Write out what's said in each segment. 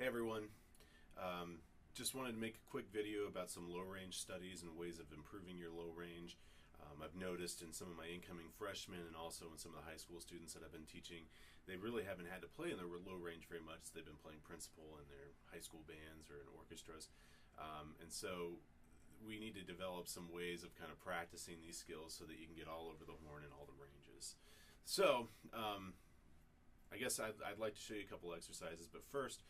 Hey everyone, just wanted to make a quick video about some low range studies and ways of improving your low range. I've noticed in some of my incoming freshmen and also in some of the high school students that I've been teaching, they really haven't had to play in their low range very much. They've been playing principal in their high school bands or in orchestras. And so we need to develop some ways of kind of practicing these skills so that you can get all over the horn in all the ranges. So I guess I'd like to show you a couple exercises, but first,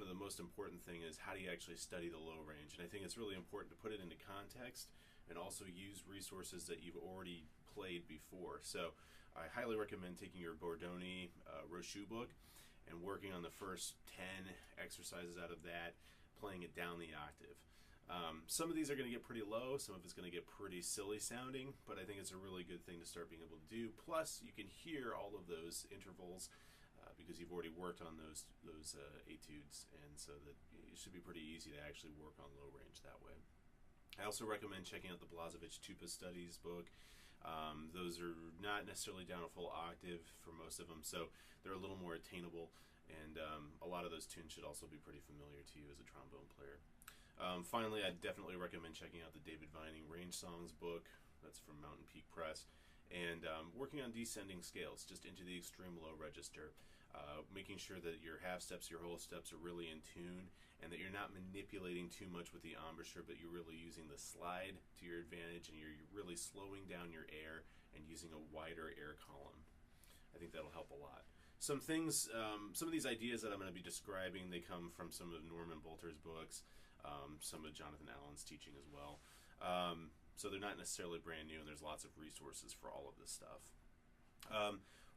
the most important thing is how do you actually study the low range, and I think it's really important to put it into context and also use resources that you've already played before. So I highly recommend taking your Bordoni Rochu book and working on the first 10 exercises out of that, playing it down the octave. Some of these are going to get pretty low, some of it's going to get pretty silly sounding, but I think it's a really good thing to start being able to do. Plus, you can hear all of those intervals because you've already worked on those etudes, and so that it should be pretty easy to actually work on low range that way. I also recommend checking out the Blazevich-Tupa Studies book. Those are not necessarily down a full octave for most of them, so they're a little more attainable, and a lot of those tunes should also be pretty familiar to you as a trombone player. Finally, I definitely recommend checking out the David Vining Range Songs book. That's from Mountain Peak Press. And working on descending scales, just into the extreme low register. Making sure that your half steps, your whole steps are really in tune, and that you're not manipulating too much with the embouchure, but you're really using the slide to your advantage, and you're really slowing down your air and using a wider air column. I think that'll help a lot. Some things, some of these ideas that I'm going to be describing, they come from some of Norman Bolter's books, some of Jonathan Allen's teaching as well. So they're not necessarily brand new, and there's lots of resources for all of this stuff.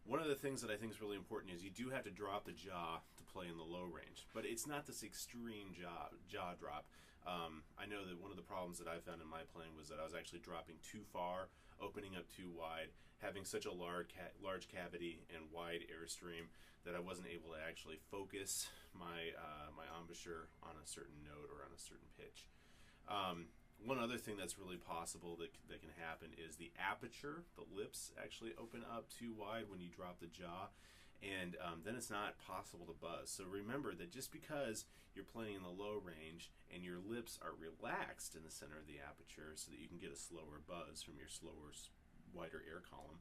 One of the things that I think is really important is you do have to drop the jaw to play in the low range, but it's not this extreme jaw drop. I know that one of the problems that I found in my playing was that I was actually dropping too far, opening up too wide, having such a large cavity and wide airstream that I wasn't able to actually focus my embouchure on a certain note or on a certain pitch. One other thing that's really possible that can happen is the aperture, the lips actually open up too wide when you drop the jaw, and then it's not possible to buzz. So remember that just because you're playing in the low range and your lips are relaxed in the center of the aperture so that you can get a slower buzz from your slower, wider air column,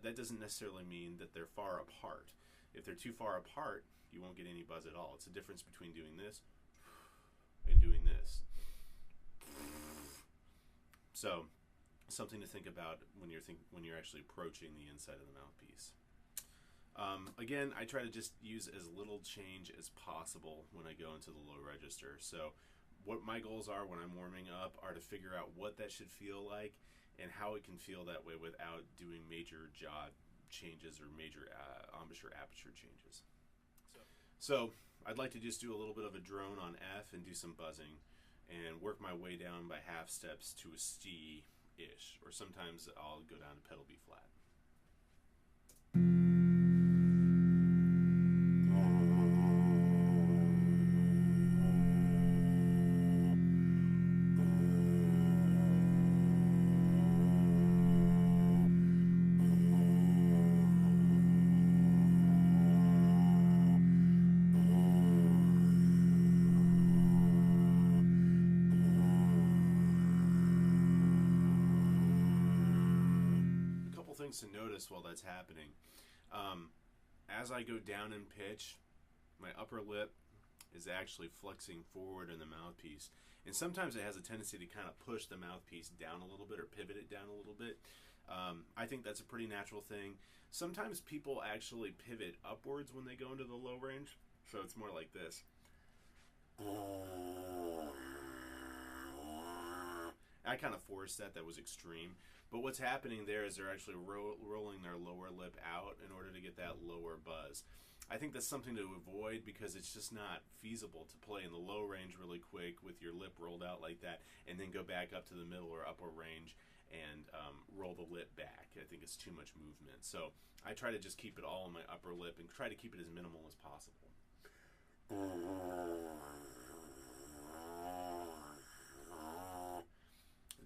that doesn't necessarily mean that they're far apart. If they're too far apart, you won't get any buzz at all. It's a difference between doing this and doing this. So, something to think about when you're actually approaching the inside of the mouthpiece. Again, I try to just use as little change as possible when I go into the low register. So, what my goals are when I'm warming up are to figure out what that should feel like and how it can feel that way without doing major jaw changes or major embouchure aperture changes. So, I'd like to just do a little bit of a drone on F and do some buzzing, and work my way down by half steps to a C-ish, or sometimes I'll go down to pedal B flat. Things to notice while that's happening. As I go down in pitch, my upper lip is actually flexing forward in the mouthpiece, and sometimes it has a tendency to kind of push the mouthpiece down a little bit or pivot it down a little bit. I think that's a pretty natural thing. Sometimes people actually pivot upwards when they go into the low range, so it's more like this. I kind of forced that. That was extreme. But what's happening there is they're actually rolling their lower lip out in order to get that lower buzz. I think that's something to avoid because it's just not feasible to play in the low range really quick with your lip rolled out like that and then go back up to the middle or upper range and roll the lip back. I think it's too much movement. So I try to just keep it all on my upper lip and try to keep it as minimal as possible.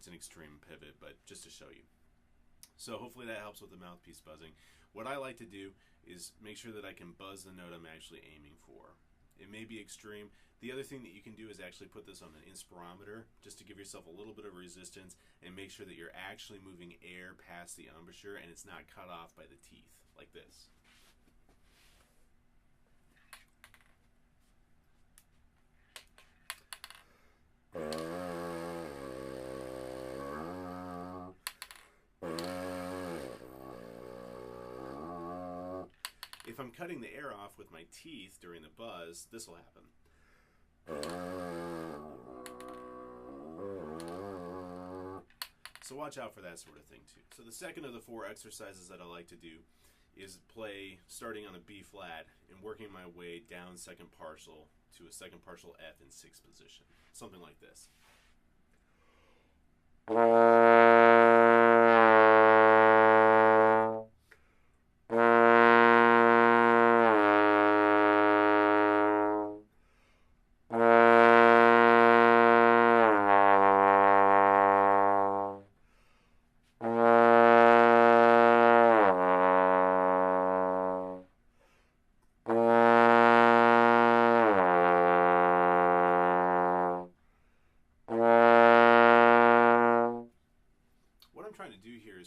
It's an extreme pivot, but just to show you. So hopefully that helps with the mouthpiece buzzing. What I like to do is make sure that I can buzz the note I'm actually aiming for. It may be extreme. The other thing that you can do is actually put this on an inspirometer just to give yourself a little bit of resistance and make sure that you're actually moving air past the embouchure and it's not cut off by the teeth like this. If I'm cutting the air off with my teeth during the buzz, this will happen. So watch out for that sort of thing too. So the second of the 4 exercises that I like to do is play starting on a B flat and working my way down second partial to a second partial F in 6th position. Something like this.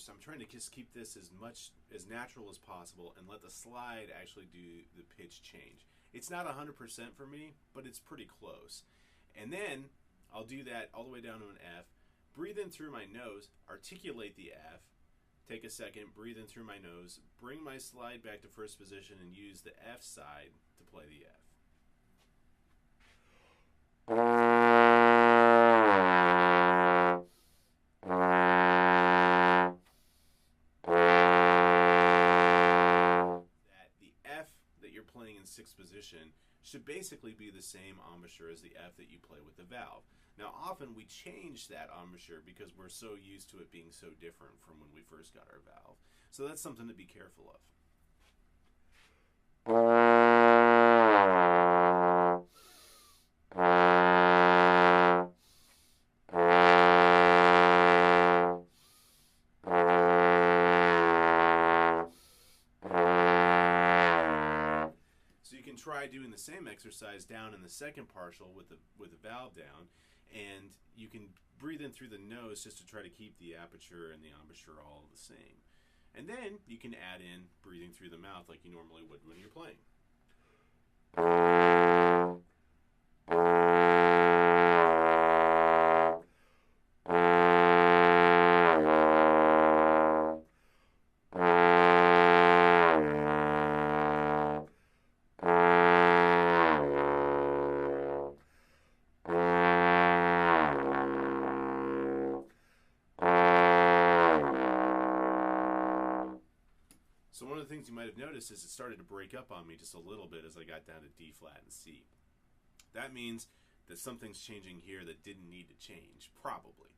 I'm trying to just keep this as natural as possible and let the slide actually do the pitch change. It's not 100% for me, but it's pretty close. And then I'll do that all the way down to an F, breathe in through my nose, articulate the F, take a second, breathe in through my nose, bring my slide back to first position and use the F side to play the F. Playing in 6th position should basically be the same embouchure as the F that you play with the valve. Now often we change that embouchure because we're so used to it being so different from when we first got our valve. So that's something to be careful of. Try doing the same exercise down in the second partial with the valve down, and you can breathe in through the nose just to try to keep the aperture and the embouchure all the same. And then you can add in breathing through the mouth like you normally would when you're playing. So one of the things you might have noticed is it started to break up on me just a little bit as I got down to D flat and C. That means that something's changing here that didn't need to change, probably.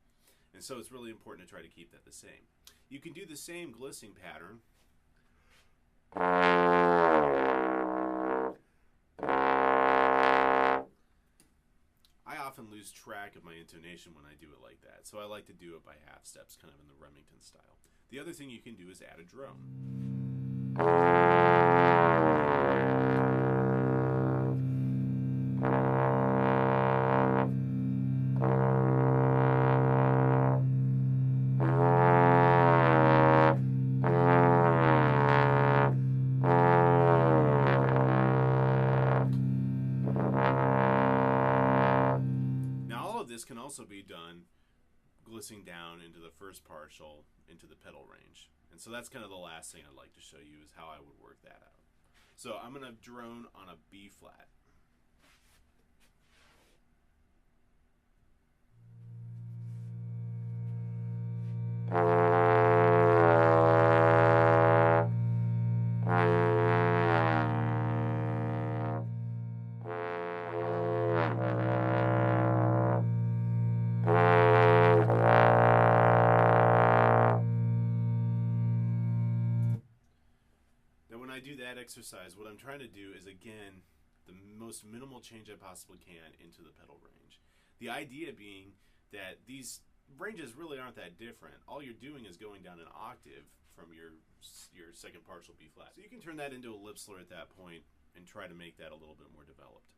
And so it's really important to try to keep that the same. You can do the same glissing pattern. I often lose track of my intonation when I do it like that, so I like to do it by half steps, kind of in the Remington style. The other thing you can do is add a drone. This can also be done glissing down into the first partial into the pedal range. And so that's kind of the last thing I'd like to show you is how I would work that out. So I'm going to drone on a B flat. I do that exercise, what I'm trying to do is, again, the most minimal change I possibly can into the pedal range. The idea being that these ranges really aren't that different. All you're doing is going down an octave from your second partial B flat. So you can turn that into a lip slur at that point and try to make that a little bit more developed.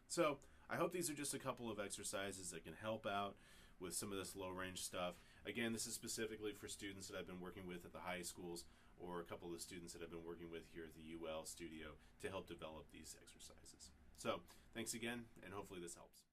So I hope these are just a couple of exercises that can help out with some of this low range stuff. Again, this is specifically for students that I've been working with at the high schools, or a couple of students that I've been working with here at the UL studio to help develop these exercises. So thanks again, and hopefully this helps.